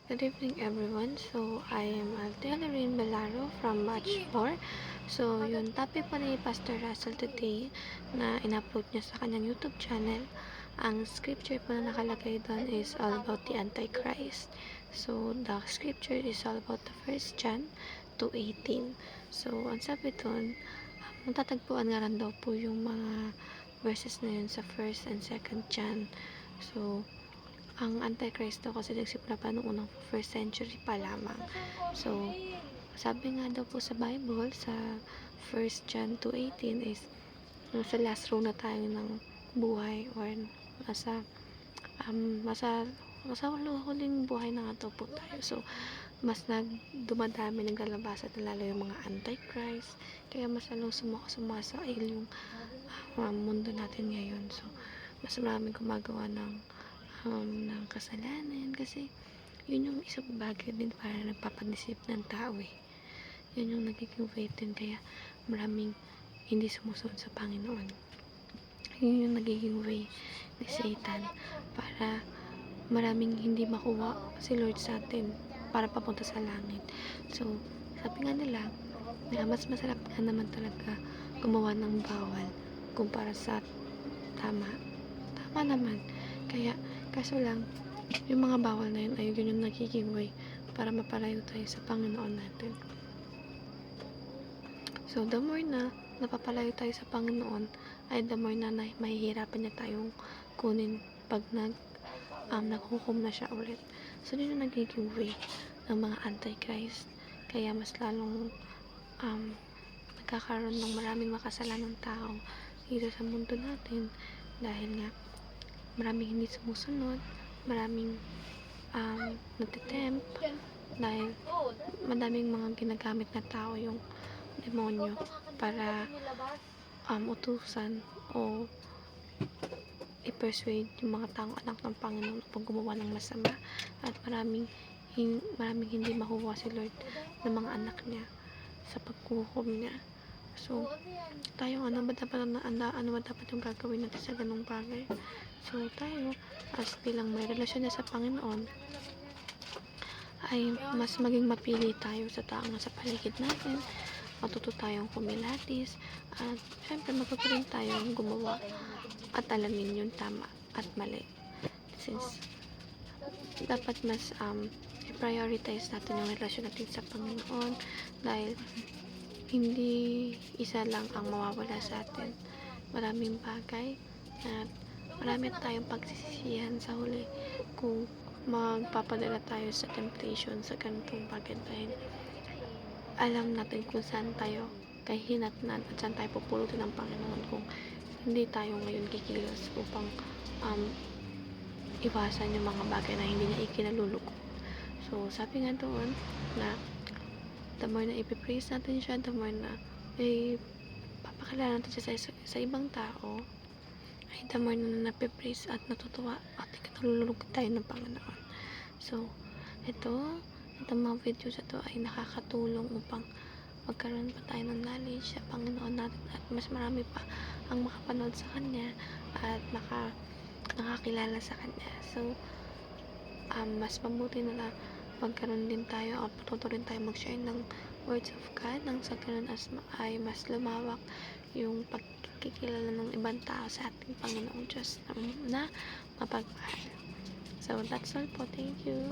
Good evening everyone. So, I am Altealarin Belaro from Batch 4. So, yung topic pa ni Pastor Russell today na in-upload niya sa kanyang YouTube channel, ang scripture po na nakalagay doon is all about the Antichrist. So, the scripture is all about the 1 John 2:18. So, ang sabi doon, matatagpuan nga rin daw po yung mga verses na yun sa 1 and 2 John. So, ang Antichrist daw kasi nagsimula pa noong unang 1st century pa lamang. So, sabi nga daw po sa Bible, sa 1 John 2:18 is nasa last row na tayo ng buhay or nasa huling buhay na nga daw po tayo. So, mas dumadami, naglalabas at lalo yung mga Antichrist. Kaya mas lalong sumasail yung mundo natin ngayon. So, mas maraming gumagawa ng kasalanan kasi yun yung isang bagay din para nagpapadisip ng tao yun yung nagiging way din kaya maraming hindi sumusunod sa Panginoon. Yun yung nagiging way ni Satan para maraming hindi makuha si Lord sa atin para papunta sa langit. So, sabi nga nila na mas masarap nga naman talaga gumawa ng bawal kumpara sa tama naman. Kaya, kaso lang, yung mga bawal na yun ay yun yung nagiging way para mapalayo tayo sa Panginoon natin. So, the more na napapalayo tayo sa Panginoon, ay the more na mahihirapan niya tayong kunin pag naghukom na siya ulit. So, yun yung nagiging way ng mga Antichrist. Kaya mas lalong nagkakaroon ng maraming makasalanang tao dito sa mundo natin dahil nga maraming hindi sumusunod, maraming natitempt dahil madaming mga ginagamit na tao yung demonyo para utusan o i-persuade yung mga taong anak ng Panginoon upang gumawa ng masama at maraming hindi makuha si Lord ng mga anak niya sa pagkukom niya. So, tayo ano ba dapat yung gagawin natin sa ganung bagay? So, tayo as bilang may relasyon na sa Panginoon ay mas maging mapili tayo sa taong nasa paligid natin, matuto tayong kumilatis at syempre matuto rin tayong gumawa at alamin yung tama at mali, since dapat mas i-prioritize natin yung relasyon natin sa Panginoon dahil hindi isa lang ang mawawala sa atin. Maraming bagay at marami tayong pagsisisihan sa huli kung magpapadala tayo sa temptation sa ganitong bagay dahil alam natin kung saan tayo kahinatnan at saan tayo pupulutin ng Panginoon kung hindi tayo ngayon kikilos upang iwasan yung mga bagay na hindi niya ikinalulugod. So, sabi nga doon na the more na ipipraise natin siya, the more na papakilala natin siya sa ibang tao, ay the more na napipraise at natutuwa at ikinalulugod tayo ng Panginoon. So, itong mga video sa to ay nakakatulong upang magkaroon pa tayo ng knowledge sa Panginoon natin at mas marami pa ang makapanood sa Kanya at nakakilala sa Kanya. So, mas mabuti na lang magkaroon din tayo at matuto rin tayo mag-share ng words of God nang sa ganun ay mas lumawak yung pagkikilala ng ibang tao sa ating Panginoong Diyos na mapagmahal. So, that's all po. Thank you.